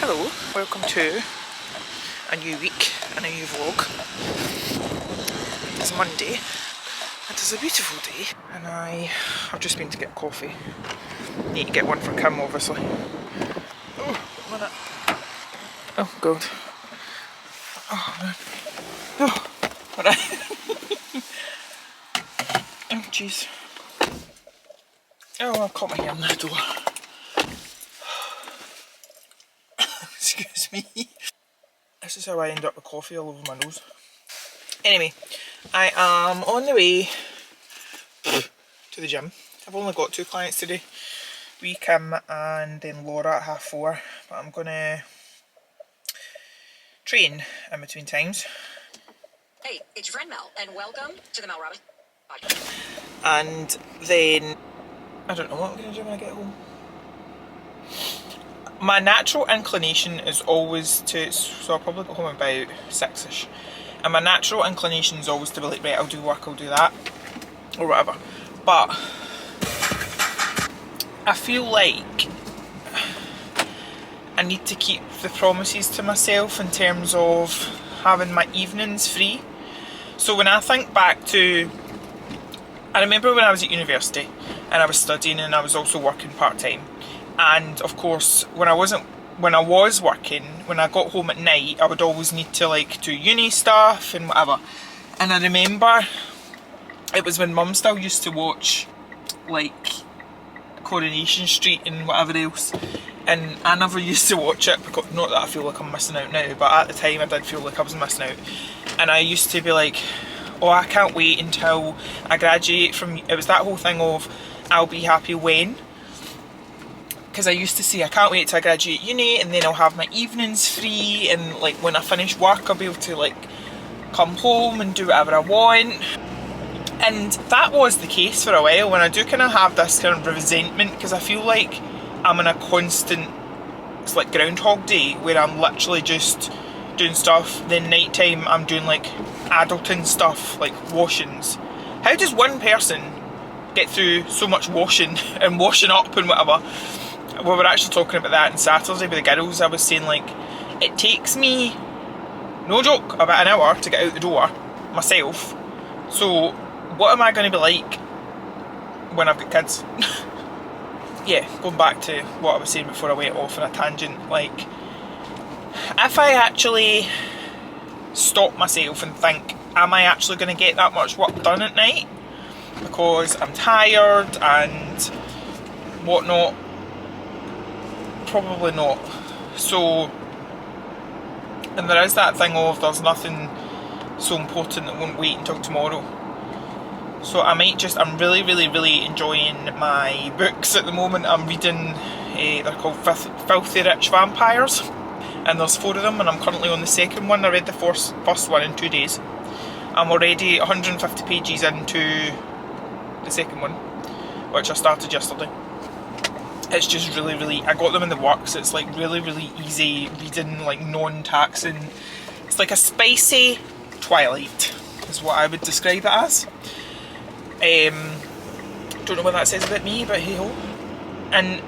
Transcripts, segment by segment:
Hello, welcome to a new week and a new vlog. It's Monday. It is a beautiful day and I've just been to get coffee. Need to get one for Kim, obviously. Oh, a minute. Oh god. Oh man. Oh, alright. Oh jeez. Oh, I've caught my hair in the door. Excuse me. This is how I end up with coffee all over my nose. Anyway, I am on the way to the gym. I've only got 2 clients today. We, Kim, and then Laura at 4:30. But I'm gonna train in between times. Hey, it's your friend Mel, and welcome to the Mel Robbins podcast. And then I don't know what I'm gonna do when I get home. My natural inclination is always to, so I'll probably go home about 6ish. And my natural inclination is always to be like, right, I'll do work, I'll do that, or whatever. But I feel like I need to keep the promises to myself in terms of having my evenings free. So when I think back to, I remember when I was at university and I was studying and I was also working part-time. And of course, when I was working, when I got home at night, I would always need to like do uni stuff and whatever. And I remember it was when Mum still used to watch like Coronation Street and whatever else, and I never used to watch it because, not that I feel like I'm missing out now, but at the time I did feel like I was missing out. And I used to be like, oh, I can't wait until I graduate from, it was that whole thing of I'll be happy when. Because I used to say I can't wait till I graduate uni and then I'll have my evenings free, and like when I finish work I'll be able to like come home and do whatever I want. And that was the case for a while, and I do kind of have this kind of resentment because I feel like I'm in a constant, it's like Groundhog Day, where I'm literally just doing stuff, then night time I'm doing like adulting stuff like washings. How does one person get through so much washing and washing up and whatever? We were actually talking about that on Saturday with the girls. I was saying like, it takes me, no joke, about an hour to get out the door myself. So what am I going to be like when I've got kids? Yeah, going back to what I was saying before I went off on a tangent, like if I actually stop myself and think, am I actually going to get that much work done at night because I'm tired and whatnot? Probably not. So, and there is that thing of there's nothing so important that won't wait until tomorrow. So I might just, I'm really enjoying my books at the moment. I'm reading, they're called Filthy Rich Vampires, and there's 4 of them, and I'm currently on the 2nd one. I read the first one in 2 days. I'm already 150 pages into the 2nd one, which I started yesterday. It's just really, I got them in the works. It's like really easy reading, like non-taxing. It's like a spicy Twilight is what I would describe it as. Don't know what that says about me, but hey ho. And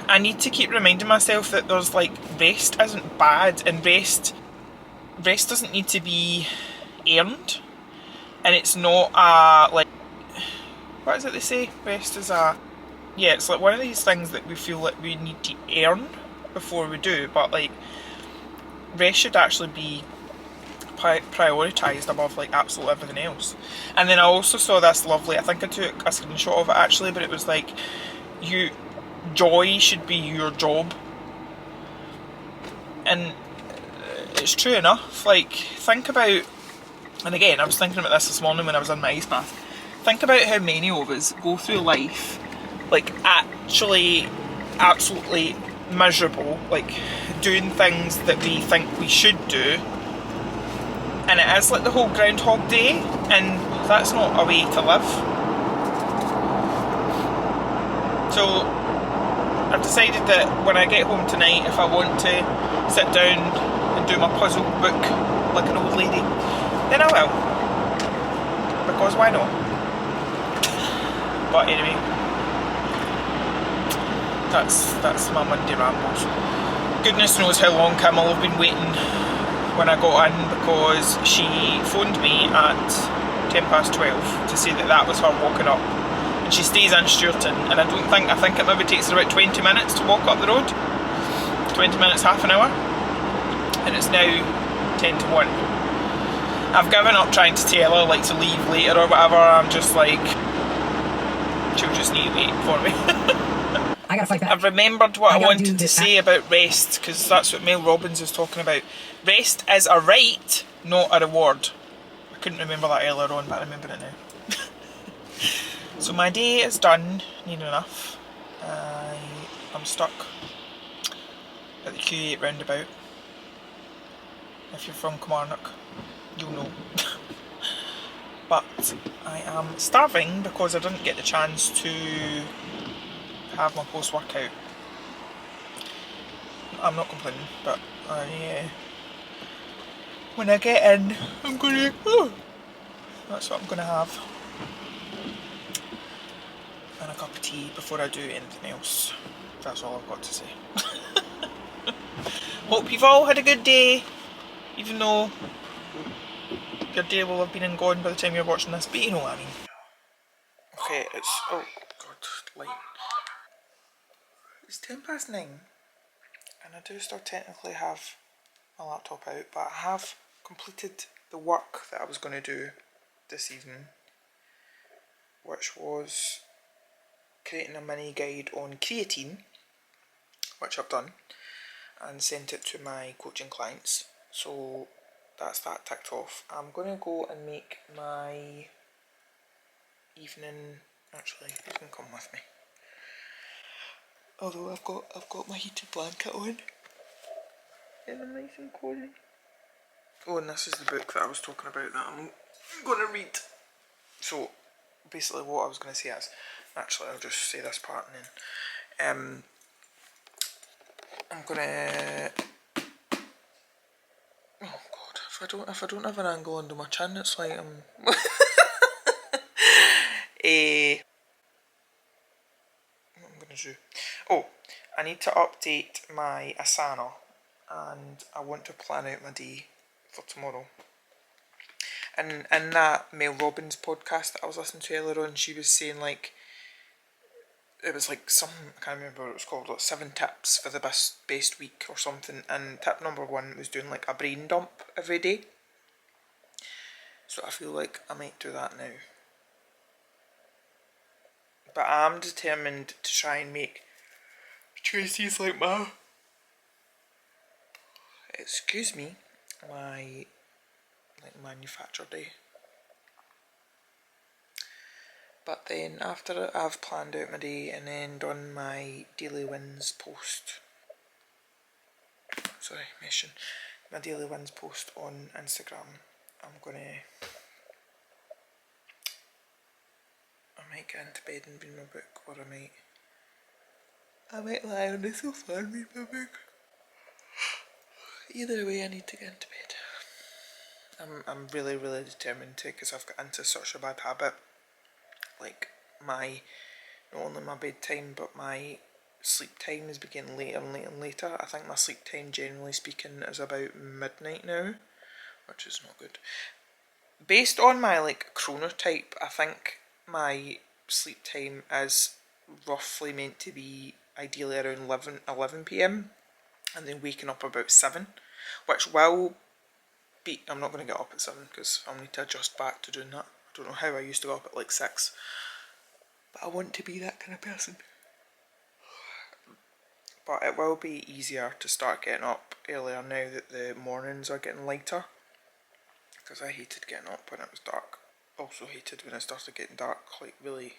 I need to keep reminding myself that there's like, rest isn't bad, and rest doesn't need to be earned, and it's not a, like, what is it they say? Rest is a, yeah, it's like one of these things that we feel like we need to earn before we do, but like rest should actually be prioritised above like absolutely everything else. And then I also saw this lovely, I think I took a screenshot of it actually, but it was like, joy should be your job. And it's true enough. Like, think about, and again I was thinking about this morning when I was in my ice bath, think about how many of us go through life like actually absolutely miserable, like doing things that we think we should do, and it is like the whole Groundhog Day, and that's not a way to live. So I've decided that when I get home tonight, if I want to sit down and do my puzzle book like an old lady, then I will, because why not? But anyway, that's my Monday rambles. Goodness knows how long Kim will have been waiting when I got in, because she phoned me at 12:10 to say that that was her walking up. And she stays in Stewarton, and I think it maybe takes her about 20 minutes to walk up the road. 20 minutes, half an hour. And it's now 10 to 1. I've given up trying to tell her like to leave later or whatever. I'm just like, she'll just need to wait for me. I gotta fight back. I've remembered what I wanted to say about rest, because that's what Mel Robbins is talking about. Rest is a right, not a reward. I couldn't remember that earlier on, but I remember it now. So my day is done, near enough. I'm stuck at the Q8 roundabout. If you're from Kilmarnock, you'll know. But I am starving because I didn't get the chance to have my post-workout. I'm not complaining, but when I get in, I'm gonna, that's what I'm gonna have. And a cup of tea before I do anything else. That's all I've got to say. Hope you've all had a good day, even though your day will have been and gone by the time you're watching this, but you know what I mean. Okay, it's, oh god, light. It's 9:10, and I do still technically have my laptop out, but I have completed the work that I was going to do this evening, which was creating a mini guide on creatine, which I've done, and sent it to my coaching clients. So that's that ticked off. I'm going to go and make my evening, actually you can come with me, although I've got my heated blanket on and I'm nice and cozy. Oh, and this is the book that I was talking about that I'm going to read. So basically what I was going to say is, actually I'll just say this part and then I'm gonna, oh god, if I don't have an angle under my chin, it's like I'm what I'm gonna do, oh, I need to update my Asana, and I want to plan out my day for tomorrow. And in that Mel Robbins podcast that I was listening to earlier on, she was saying like, it was like some, I can't remember what it was called, like 7 tips for the best week or something, and tip number 1 was doing like a brain dump every day. So I feel like I might do that now. But I'm determined to try and make choices like my, excuse me, my like manufacture day. But then after I've planned out my day and then done my daily wins post, my daily wins post on Instagram, I might get into bed and read my book, or I might lie on the sofa and read my book. Either way, I need to get into bed. I'm really determined to, because I've got into such a bad habit. Like not only my bedtime, but my sleep time is getting later and later. I think my sleep time, generally speaking, is about midnight now, which is not good. Based on my like chronotype, I think my sleep time is roughly meant to be ideally around 11 p.m. and then waking up about 7, which will be, I'm not going to get up at 7 because I'll need to adjust back to doing that. I don't know how I used to go up at like 6, but I want to be that kind of person. But it will be easier to start getting up earlier now that the mornings are getting lighter, because I hated getting up when it was dark. Also hated when it started getting dark, like really,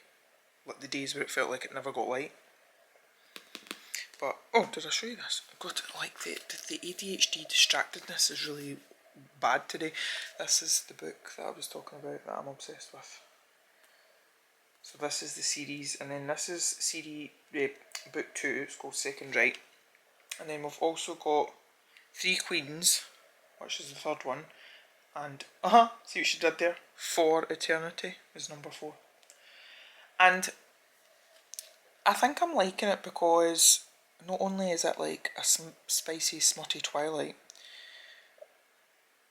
like the days where it felt like it never got light. But, oh, did I show you this? God, like the ADHD distractedness is really bad today. This is the book that I was talking about that I'm obsessed with. So this is the series, and then this is book 2, it's called Second Right. And then we've also got Three Queens, which is the third one. And, see what she did there? For Eternity is number 4. And I think I'm liking it because not only is it like a spicy, smutty Twilight,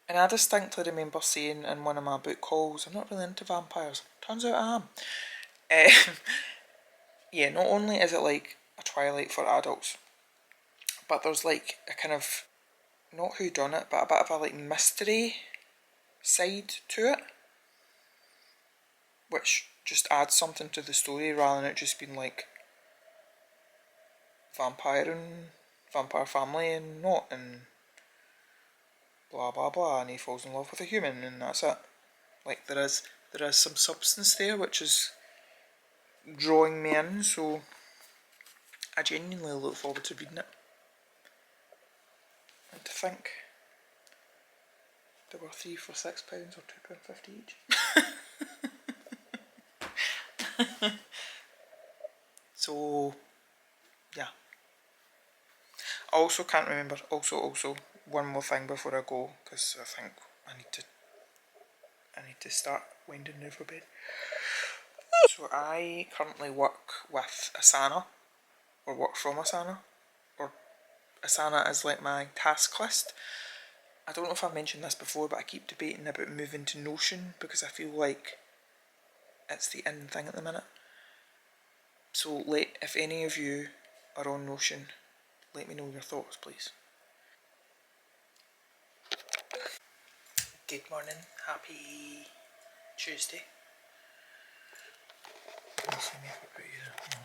and I distinctly remember saying in one of my book hauls, I'm not really into vampires. Turns out I am. Yeah, not only is it like a Twilight for adults, but there's like a kind of, not whodunit, but a bit of a like mystery side to it, which just adds something to the story rather than it just being like vampire family and not, and blah blah blah, and he falls in love with a human and that's it. Like there is some substance there which is drawing me in, so I genuinely look forward to reading it. And to think they were 3 for £6 or £2.50 each. So yeah. I also can't remember, also one more thing before I go, because I think I need to start winding down for bed. So I currently work with Asana, or work from Asana, or Asana is like my task list. I don't know if I've mentioned this before, but I keep debating about moving to Notion because I feel like it's the in thing at the minute. So if any of you are on Notion, let me know your thoughts, please. Good morning, happy Tuesday. Let's see if I put you there. No.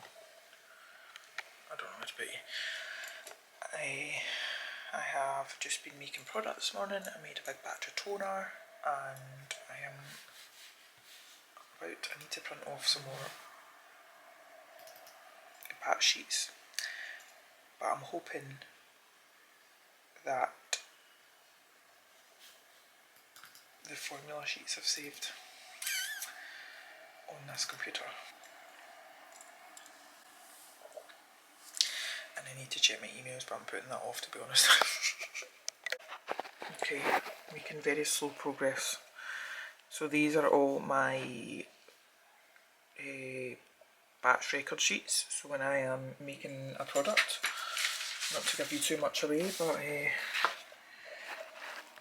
I don't know how to put you. I have just been making product this morning. I made a big batch of toner and I need to print off some more batch sheets, but I'm hoping that the formula sheets I've saved on this computer, and I need to check my emails, but I'm putting that off, to be honest. Okay, making very slow progress. So these are all my batch record sheets, so when I am making a product, not to give you too much away, but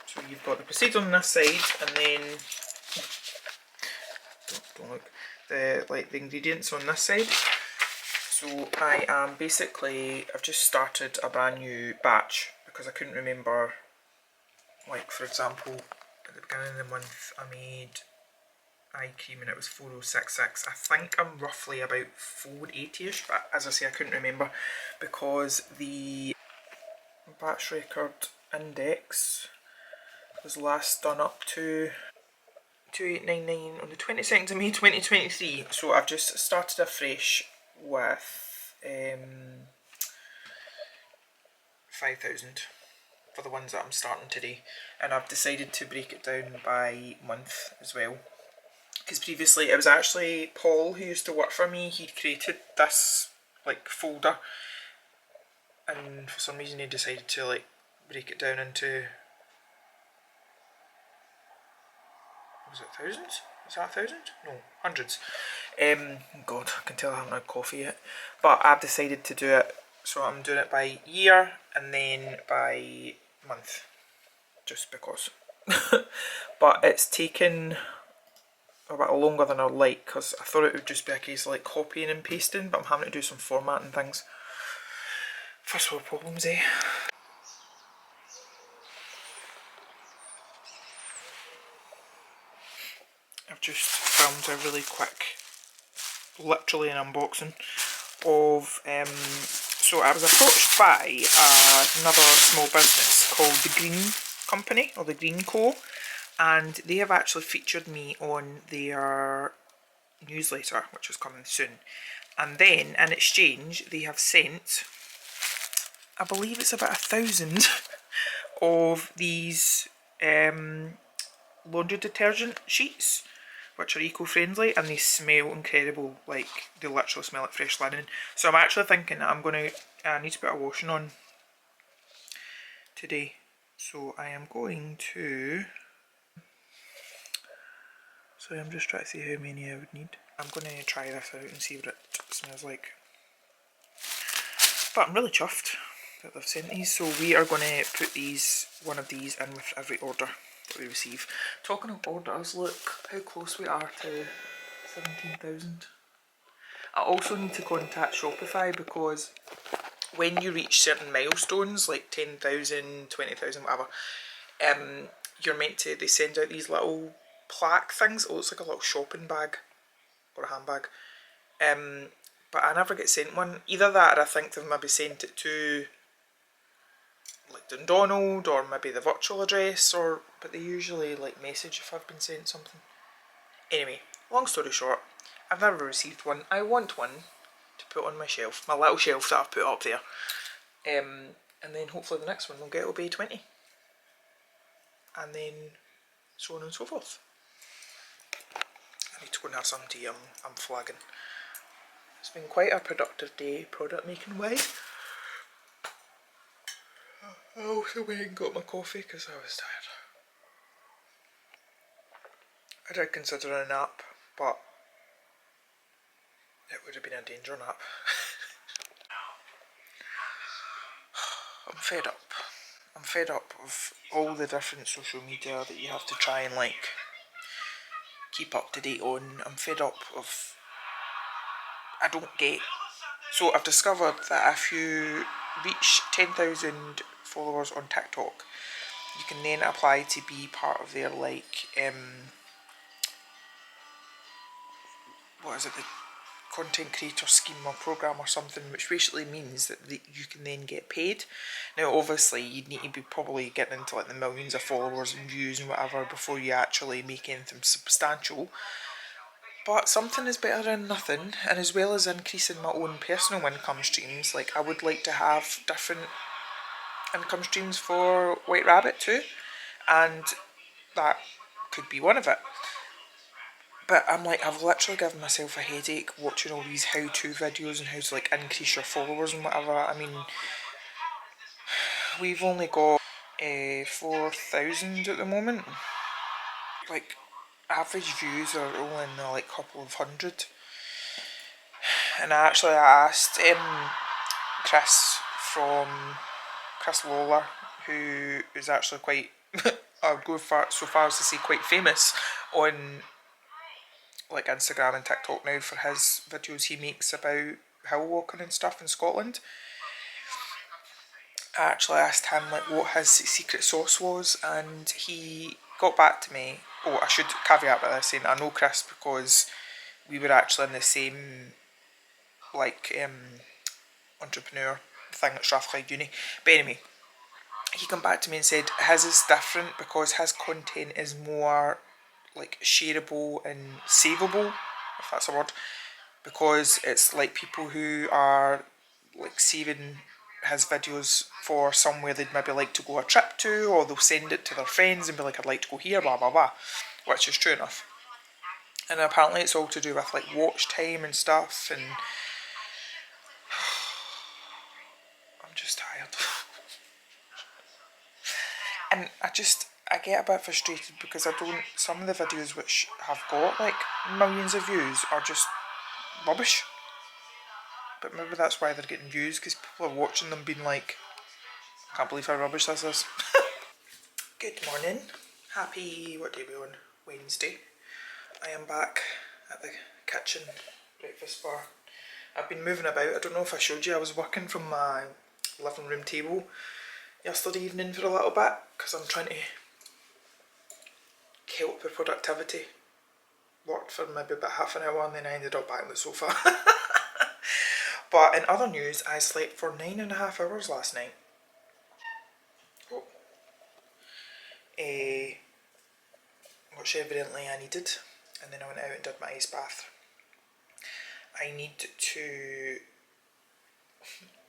so you've got the proceed on this side, and then don't look, the ingredients on this side. So I am basically, I've just started a brand new batch because I couldn't remember, like for example at the beginning of the month I made eye cream and it was 4066. I think I'm roughly about 480ish, but as I say, I couldn't remember because the batch record index was last done up to 2899 on the 22nd of May 2023. So I've just started afresh with 5,000 for the ones that I'm starting today, and I've decided to break it down by month as well, because previously it was actually Paul who used to work for me. He'd created this like folder, and for some reason he decided to like break it down into, was it thousands? Is that 1,000? No, hundreds. God, I can tell I haven't had coffee yet, but I've decided to do it, so I'm doing it by year and then by month, just because. But it's taken a bit longer than I'd like, because I thought it would just be a case of like copying and pasting, but I'm having to do some formatting things. First world problems, eh? I've just filmed a really quick, literally an unboxing of, so I was approached by another small business called The Green Company, or The Green Co, and they have actually featured me on their newsletter, which is coming soon. And then in exchange they have sent, I believe it's about 1,000 of these laundry detergent sheets, which are eco-friendly, and they smell incredible. Like, they literally smell like fresh linen. So I'm actually thinking that I need to put a washing on today. So I am going to, so I'm just trying to see how many I would need. I'm going to try this out and see what it smells like. But I'm really chuffed that they've sent these, so we are going to put one of these in with every order that we receive. Talking of orders, look how close we are to 17,000. I also need to contact Shopify because when you reach certain milestones, like 10,000, 20,000, whatever, you're meant to, they send out these little plaque things. It looks like a little shopping bag or a handbag. But I never get sent one. Either that or I think they've maybe sent it to like Dundonald or maybe the virtual address, but they usually like message if I've been sent something. Anyway, long story short, I've never received one. I want one to put on my shelf, my little shelf that I've put up there. And then hopefully the next one will be 20. And then so on and so forth. I need to go and have some tea, I'm flagging. It's been quite a productive day product making wise. I also went and got my coffee because I was tired. I did consider a nap, but it would have been a danger nap. I'm fed up. I'm fed up of all the different social media that you have to try and like keep up to date on. I'm fed up of, I don't get. So I've discovered that if you reach 10,000 followers on TikTok, you can then apply to be part of their like, what is it, the content creator scheme or program or something, which basically means that you can then get paid. Now obviously you'd need to be probably getting into like the millions of followers and views and whatever before you actually make anything substantial, but something is better than nothing. And as well as increasing my own personal income streams, like I would like to have different income streams for White Rabbit too, and that could be one of it. But I'm like, I've literally given myself a headache watching all these how-to videos and how to like increase your followers and whatever. I mean, we've only got 4,000 at the moment. Like, average views are only in the like couple of hundred. And I asked Chris Lawler, who is actually quite, I would go so far as to say quite famous on like Instagram and TikTok now for his videos he makes about hill walking and stuff in Scotland. I actually asked him like what his secret sauce was, and he got back to me. Oh, I should caveat by this saying I know Chris because we were actually in the same like entrepreneur thing at Strathclyde Uni. But anyway, he came back to me and said his is different because his content is more like shareable and savable, if that's a word, because it's like people who are like saving his videos for somewhere they'd maybe like to go a trip to, or they'll send it to their friends and be like, I'd like to go here, blah blah blah, which is true enough. And apparently it's all to do with like watch time and stuff, and I'm just tired. And I get a bit frustrated because some of the videos which have got like millions of views are just rubbish. But maybe that's why they're getting views, because people are watching them being like, I can't believe how rubbish this is. Good morning. Happy, what day are we on? Wednesday. I am back at the kitchen breakfast bar. I've been moving about. I don't know if I showed you, I was working from my living room table yesterday evening for a little bit because I'm trying to help with productivity. Worked for maybe about half an hour and then I ended up back on the sofa. But in other news, I slept for 9.5 hours last night. Oh. Which evidently I needed, and then I went out and did my ice bath. I need to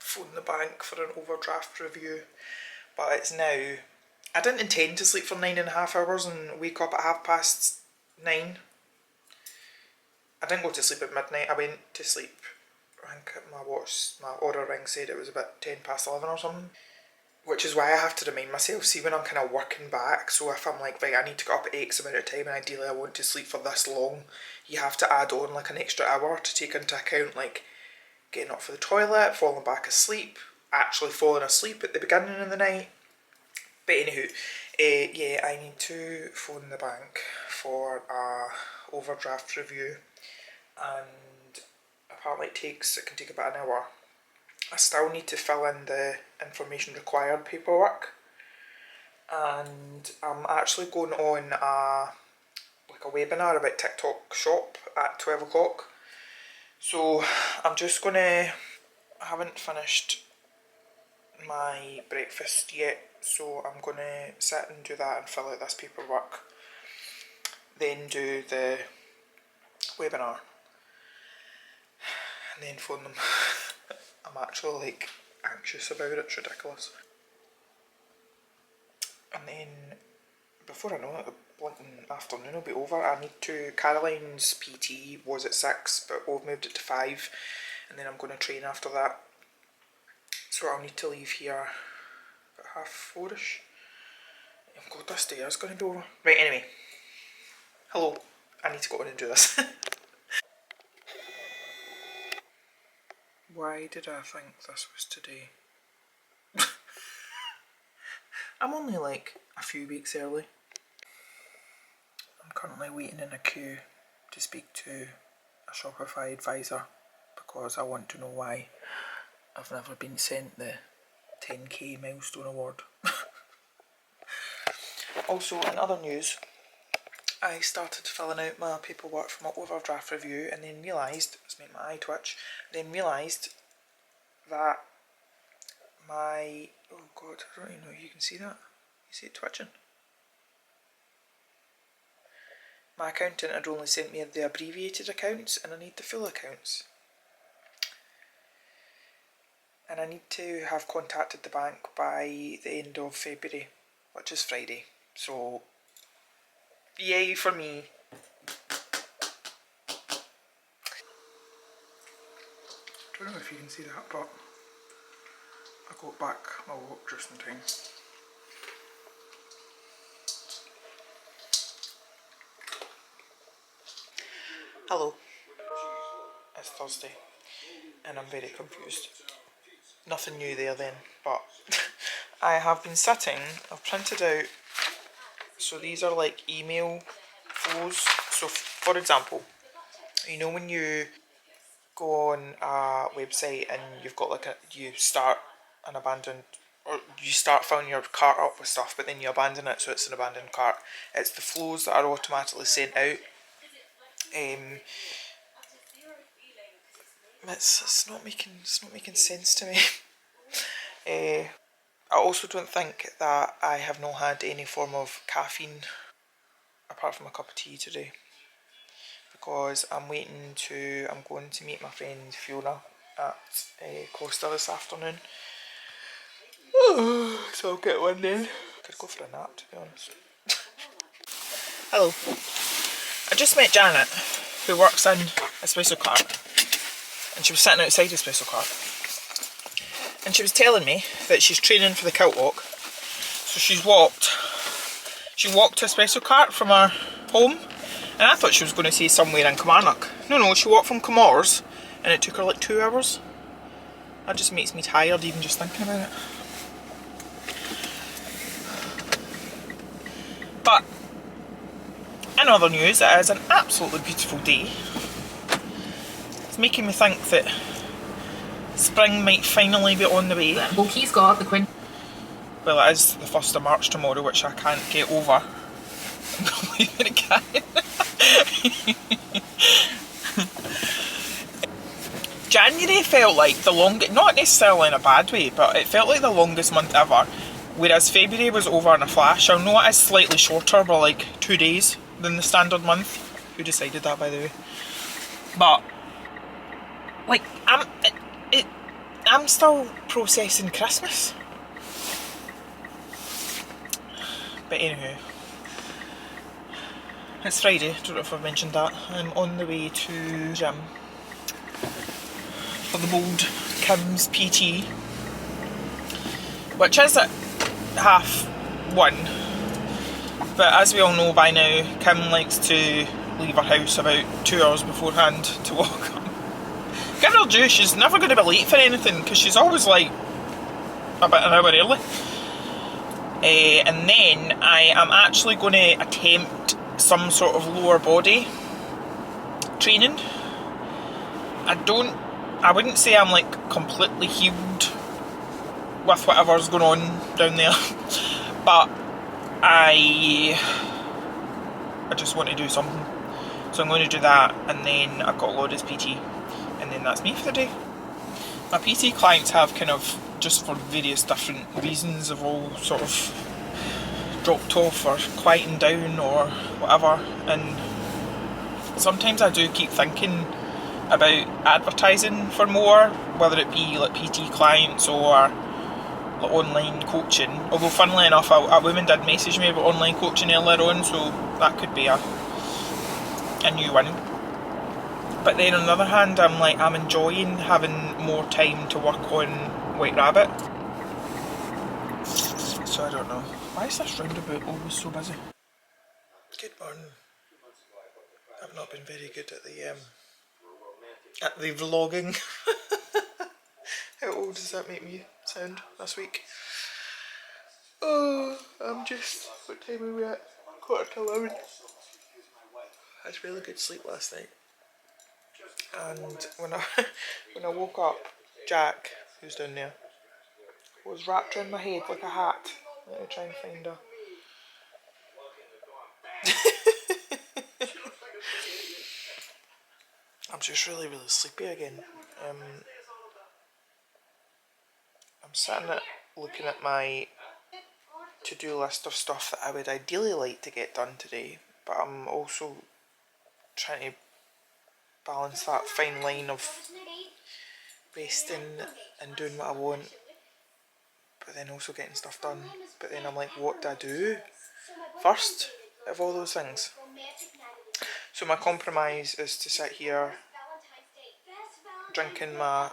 phone the bank for an overdraft review, but it's now, I didn't intend to sleep for 9.5 hours and wake up at 9:30. I didn't go to sleep at midnight, I went to sleep, I think my order ring said it was about 11:10 or something. Which is why I have to remind myself, see when I'm kind of working back, so if I'm like, right, I need to get up at X amount of time and ideally I want to sleep for this long, you have to add on like an extra hour to take into account like getting up for the toilet, falling back asleep, actually falling asleep at the beginning of the night. But anywho, yeah, I need to phone the bank for a overdraft review, and apparently it can take about an hour. I still need to fill in the information required paperwork, and I'm actually going on a webinar about TikTok Shop at 12 o'clock. So I'm just gonna, I haven't finished my breakfast yet, so I'm gonna sit and do that and fill out this paperwork, then do the webinar, and then phone them. I'm actually like anxious about it, it's ridiculous. And then before I know it, the blinking afternoon will be over. I need to, Caroline's PT was at 6, but we've moved it to 5, and then I'm going to train after that. So I'll need to leave here at 4:30ish. Oh god, this day is going to be over. Right, anyway. Hello. I need to go in and do this. Why did I think this was today? I'm only like a few weeks early. I'm currently waiting in a queue to speak to a Shopify advisor because I want to know why I've never been sent the 10k milestone award. Also, in other news, I started filling out my paperwork for my overdraft review and then realised, it's made my eye twitch, then realised that my, oh god, I don't even know if you can see that. You see it twitching? My accountant had only sent me the abbreviated accounts and I need the full accounts. And I need to have contacted the bank by the end of February, which is Friday. So, yay for me. I don't know if you can see that, but I got back my walk just in time. Hello. It's Thursday and I'm very confused. Nothing new there then, but I have been sitting, I've printed out, so these are like email flows. So for example, you know when you go on a website and you've got like you start an abandoned, or you start filling your cart up with stuff but then you abandon it, so it's an abandoned cart. It's the flows that are automatically sent out. It's not making sense to me. I also don't think that I have not had any form of caffeine apart from a cup of tea today, because I'm going to meet my friend Fiona at Costa this afternoon. So I'll get one then. Could go for a nap, to be honest. Hello. I just met Janet, who works in Espresso Cart, and she was sitting outside Espresso Cart, and she was telling me that she's training for the kilt walk. So she walked to Espresso Cart from her home, and I thought she was going to say somewhere in Kilmarnock. No, she walked from Comores, and it took her like 2 hours. That just makes me tired even just thinking about it. But in other news, it is an absolutely beautiful day. It's making me think that spring might finally be on the way. Well, he's got the Queen. Well, it is the 1st of March tomorrow, which I can't get over. I'm believing it can. January felt like the longest, not necessarily in a bad way, but it felt like the longest month ever. Whereas February was over in a flash. I know it is slightly shorter, by like 2 days than the standard month. Who decided that, by the way? But like I'm still processing Christmas. But anyway, it's Friday. Don't know if I've mentioned that. I'm on the way to gym for the bold Kim's PT, which is at 1:30. But as we all know by now, Kim likes to leave her house about 2 hours beforehand to walk give her due, she's never going to be late for anything because she's always like about an hour early. And then I am actually going to attempt some sort of lower body training. I wouldn't say I'm like completely healed with whatever's going on down there, but I just want to do something. So I'm going to do that, and then I've got Laura's PT, and then that's me for the day. My PT clients have kind of, just for various different reasons, have all sort of dropped off or quieting down or whatever, and sometimes I do keep thinking about advertising for more, whether it be like PT clients or like online coaching. Although funnily enough, a woman did message me about online coaching earlier on, so that could be a new one. But then on the other hand, I'm enjoying having more time to work on White Rabbit. So I don't know. Why is this roundabout always so busy? Good morning. I've not been very good at the vlogging. How old does that make me sound this week? Oh, I'm just, what time are we at? 11:15. I had really good sleep last night. And when I woke up, Jack, who's down there, was wrapped around my head like a hat. Let me try and find her. I'm just really sleepy again. I'm sitting at looking at my to-do list of stuff that I would ideally like to get done today, but I'm also trying to balance that fine line of resting and doing what I want, but then also getting stuff done. But then I'm like, what do I do first of all those things? So my compromise is to sit here drinking my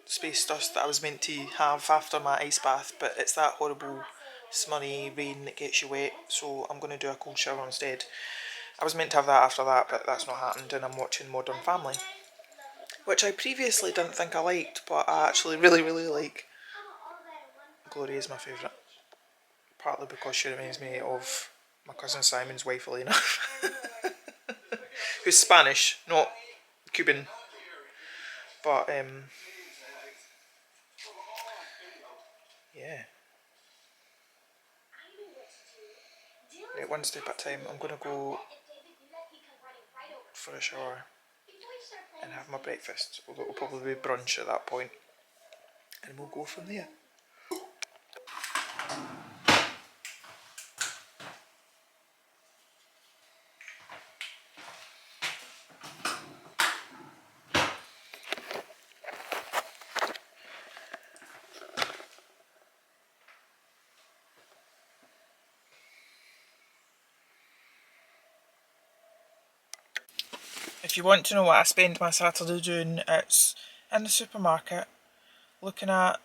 space dust that I was meant to have after my ice bath, but it's that horrible smurry rain that gets you wet, so I'm going to do a cold shower instead. I was meant to have that after that, but that's not happened, and I'm watching Modern Family, which I previously didn't think I liked, but I actually really like. Gloria is my favourite, partly because she reminds me of my cousin Simon's wife Elena, who's Spanish, not Cuban, but yeah. Right, one step at a time. I'm going to go for a shower and have my breakfast, although it'll probably be brunch at that point, and we'll go from there. If you want to know what I spend my Saturday doing, it's in the supermarket, looking at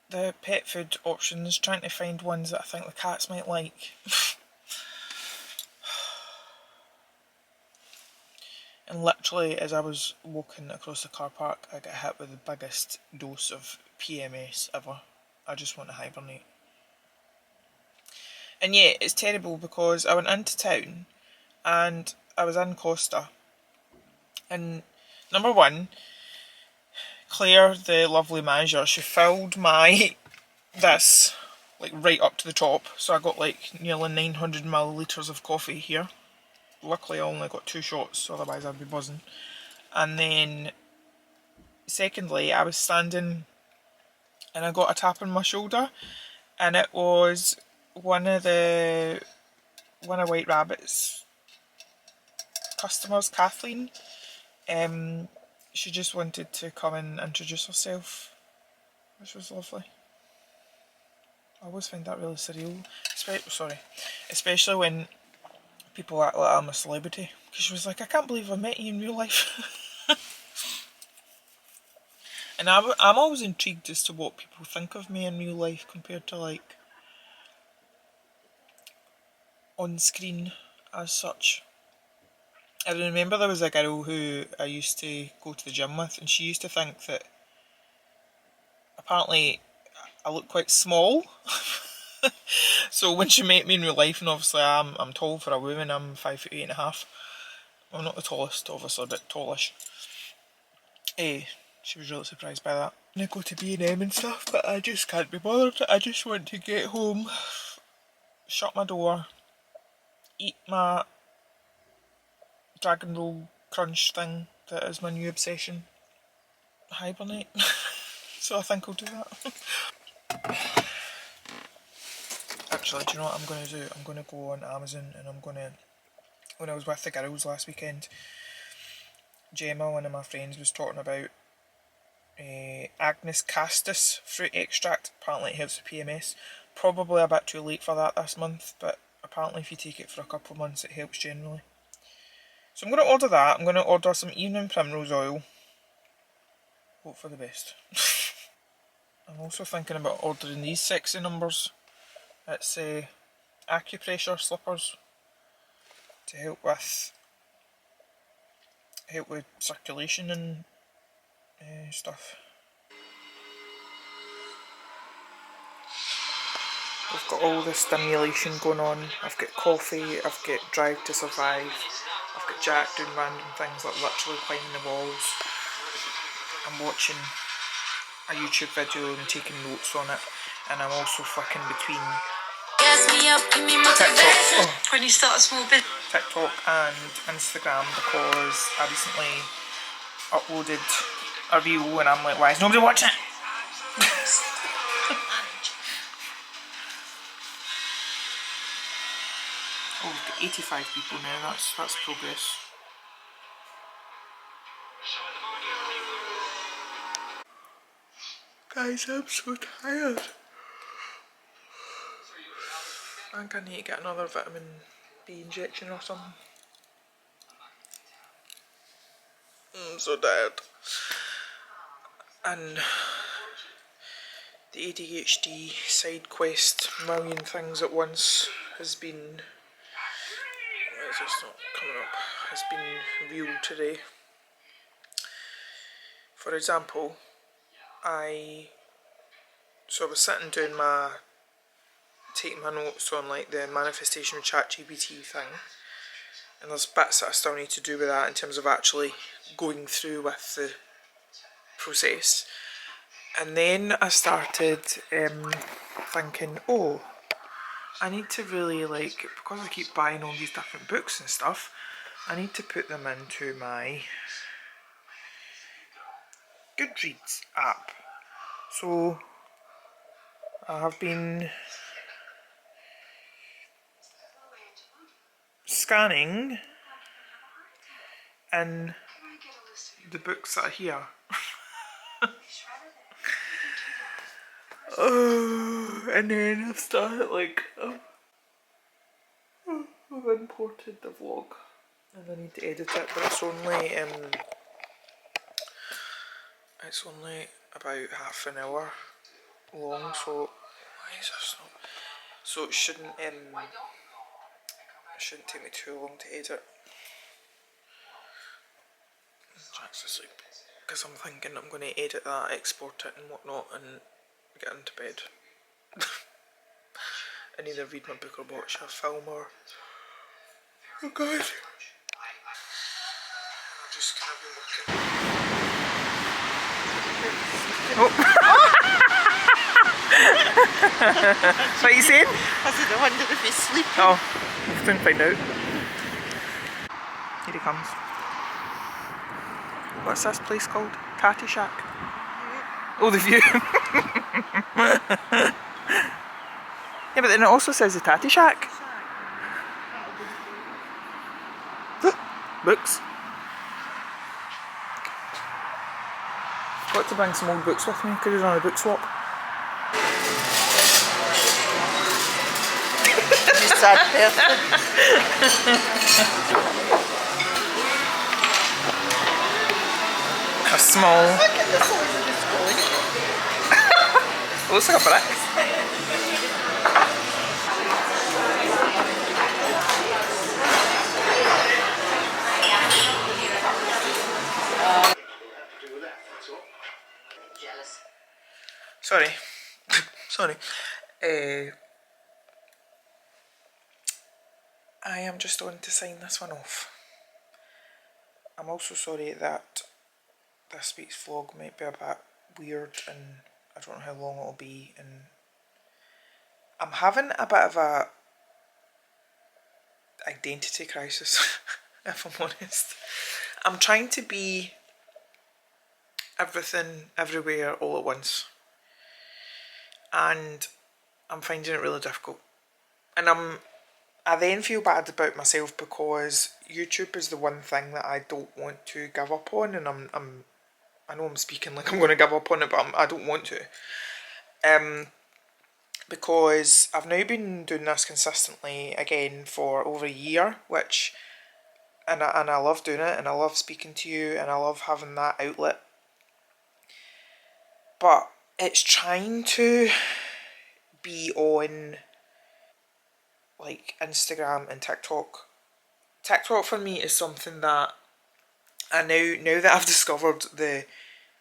the pet food options, trying to find ones that I think the cats might like. And literally, as I was walking across the car park, I got hit with the biggest dose of PMS ever. I just want to hibernate. And yeah, it's terrible because I went into town and I was in Costa. And number one, Claire, the lovely manager, she filled my this like right up to the top, so I got like nearly 900 millilitres of coffee here. Luckily I only got 2 shots, otherwise I'd be buzzing. And then secondly, I was standing and I got a tap on my shoulder, and it was one of White Rabbit's customers, Kathleen. She just wanted to come and introduce herself, which was lovely. I always find that really surreal, especially when people act like I'm a celebrity, because she was like, I can't believe I met you in real life. And I'm always intrigued as to what people think of me in real life compared to like on screen as such. I remember there was a girl who I used to go to the gym with, and she used to think that apparently I look quite small. So when she met me in real life, and obviously I'm tall for a woman, I'm 5'8.5". I'm not the tallest, obviously, but tallish. She was really surprised by that. I go to B&M and stuff, but I just can't be bothered. I just want to get home, shut my door, eat my Dragon Roll Crunch thing that is my new obsession, hibernate. So I think I'll do that. Actually, do you know what I'm going to do? I'm going to go on Amazon and I'm going to... When I was with the girls last weekend, Gemma, one of my friends, was talking about Agnes Castus fruit extract. Apparently it helps with PMS. Probably a bit too late for that this month, but apparently if you take it for a couple of months it helps generally. So I'm going to order that. I'm going to order some evening primrose oil. Hope for the best. I'm also thinking about ordering these sexy numbers. It's acupressure slippers to help with circulation and stuff. I've got all the stimulation going on. I've got coffee, I've got Drive to Survive, I've got Jack doing random things like literally climbing the walls. I'm watching a YouTube video and taking notes on it, and I'm also flicking between TikTok, when you start a small business, TikTok and Instagram, because I recently uploaded a reel and I'm like, why is nobody watching it? Oh, we've got 85 people now, that's progress. Guys, I'm so tired. I think I need to get another vitamin B injection or something. I'm so tired. And the ADHD side quest, million things at once, has been... Why is this not coming up? Has been real today. For example, I was sitting doing taking my notes on like the manifestation with ChatGPT thing, and there's bits that I still need to do with that in terms of actually going through with the process. And then I started thinking, oh, I need to really, like, because I keep buying all these different books and stuff, I need to put them into my Goodreads app. So I have been scanning in the books that are here. And then I've started like I've imported the vlog and I need to edit it, but it's only about half an hour long, so why is this not? So it shouldn't take me too long to edit. Jack's asleep because I'm thinking I'm going to edit that, export it and whatnot, and get into bed. And either read my book or watch a film or... Oh god. I've just kind of been working. Oh. What are you saying? I said I wondered if he's sleeping. Oh, we'll soon find out. Here he comes. What's this place called? Tatty Shack? Oh, the view. Yeah, but then it also says the Tatty Shack. Books. Got to bring some old books with me because he's on a book swap. You sad person. A small. Look at the size of this boy. It looks like a brick. Sorry. I am just on to sign this one off. I'm also sorry that this week's vlog might be a bit weird and I don't know how long it'll be, and I'm having a bit of a identity crisis if I'm honest. I'm trying to be everything everywhere all at once and I'm finding it really difficult, and I then feel bad about myself because YouTube is the one thing that I don't want to give up on, and I know I'm speaking like I'm going to give up on it, but I don't want to. Because I've now been doing this consistently again for over a year, which, and I love doing it, and I love speaking to you, and I love having that outlet. But it's trying to be on like Instagram and TikTok. TikTok for me is something that I now that I've discovered the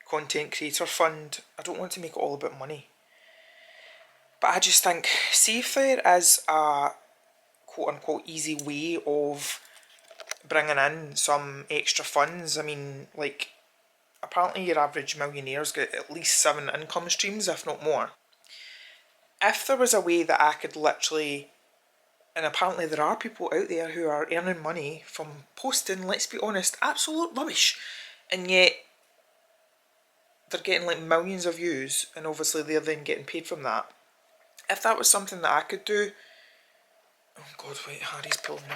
content creator fund, I don't want to make it all about money. But I just think, see if there is a quote unquote easy way of bringing in some extra funds. I mean, like, apparently your average millionaires get at least 7 income streams, if not more. If there was a way that I could literally, and apparently there are people out there who are earning money from posting, let's be honest, absolute rubbish, and yet they're getting like millions of views, and obviously they're then getting paid from that. If that was something that I could do... Oh god, wait, Harry's pulling me.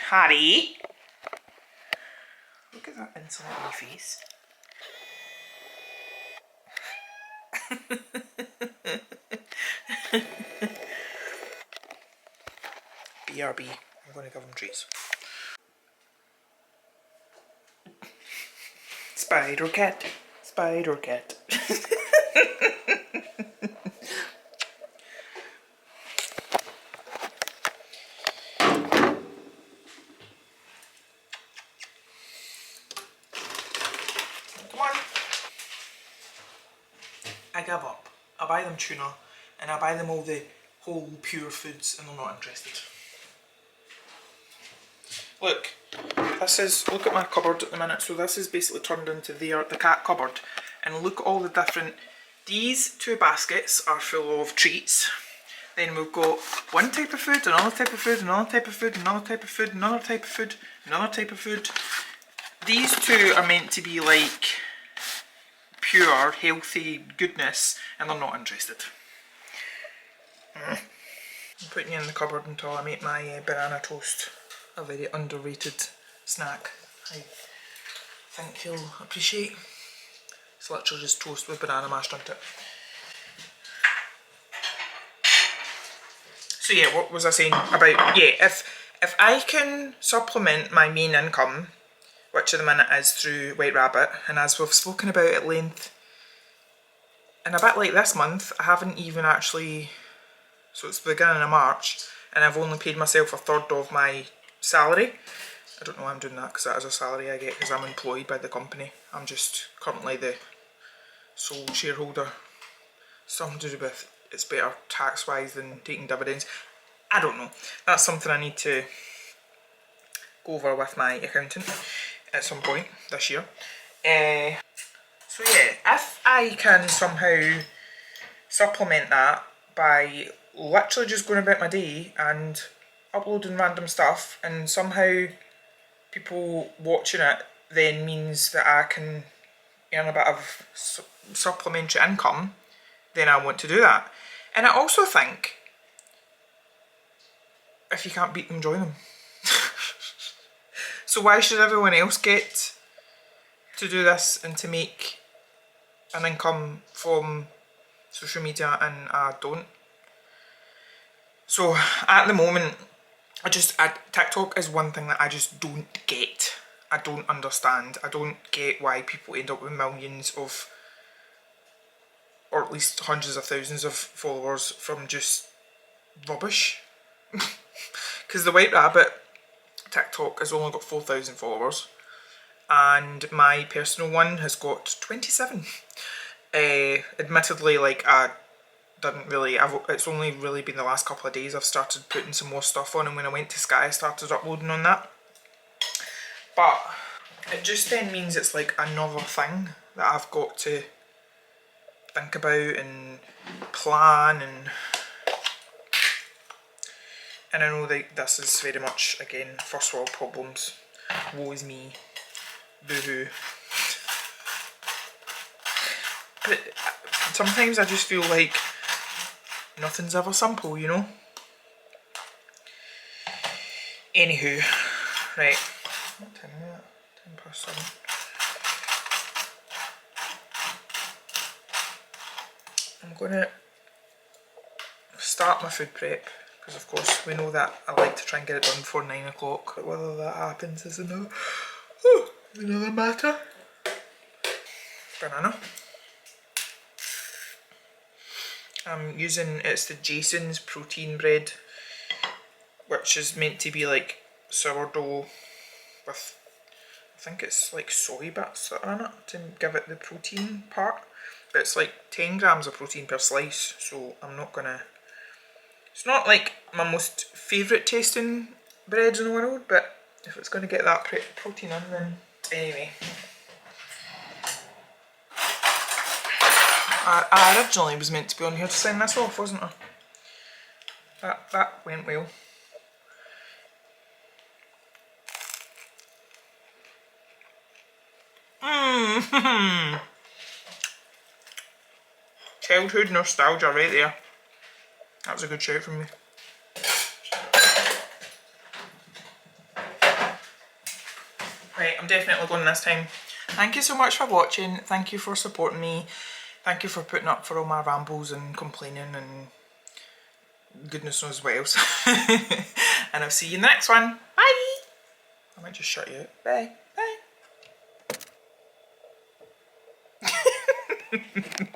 Harry! Look at that insolent wee face. BRB. I'm going to give him treats. Spider cat. Spider cat. Come on. I give up. I buy them tuna and I buy them all the whole pure foods and they're not interested. Look, this is, look at my cupboard at the minute. So this is basically turned into the cat cupboard. And look at all the different, these 2 baskets are full of treats. Then we've got one type of food, another type of food, another type of food, another type of food, another type of food, another type of food. These 2 are meant to be like pure, healthy goodness, and they're not interested. I'm putting you in the cupboard until I make my banana toast, a very underrated snack I think you'll appreciate. It's literally just toast with banana mashed onto it. So yeah, what was I saying about, yeah, if I can supplement my main income, which at the minute is through White Rabbit, and as we've spoken about at length, and a bit like this month, I haven't even actually, so it's the beginning of March, and I've only paid myself 1/3 of my salary. I don't know why I'm doing that, because that is a salary I get because I'm employed by the company. I'm just currently the sole shareholder. Something to do with it's better tax-wise than taking dividends. I don't know. That's something I need to go over with my accountant at some point this year. So yeah, if I can somehow supplement that by literally just going about my day and uploading random stuff, and somehow people watching it then means that I can earn a bit of supplementary income, then I want to do that. And I also think, if you can't beat them, join them. So why should everyone else get to do this and to make an income from social media and I don't? So at the moment, TikTok is one thing that I just don't get. I don't understand. I don't get why people end up with millions of, or at least hundreds of thousands of followers from just rubbish. Because the White Rabbit TikTok has only got 4,000 followers and my personal one has got 27. Admittedly, like didn't really, it's only really been the last couple of days I've started putting some more stuff on, and when I went to Sky I started uploading on that. But it just then means it's like another thing that I've got to think about and plan, and I know that this is very much, again, first world problems. Woe is me. Boo-hoo. But sometimes I just feel like nothing's ever simple, you know? Anywho, right. What time is it? 7:10. I'm gonna start my food prep, because of course we know that I like to try and get it done before 9 o'clock. But whether that happens is another matter. Banana. I'm using, it's the Jason's protein bread, which is meant to be like sourdough with, I think it's like soy bits that are in it to give it the protein part. But it's like 10 grams of protein per slice, so I'm not gonna, it's not like my most favourite tasting breads in the world, but if it's gonna get that protein in, then anyway. I originally was meant to be on here to sign this off, wasn't I? That went well. Childhood nostalgia right there. That was a good shout from me. Right, I'm definitely going this time. Thank you so much for watching. Thank you for supporting me. Thank you for putting up for all my rambles and complaining and goodness knows what else. And I'll see you in the next one. Bye! I might just shut you out. Bye. Bye.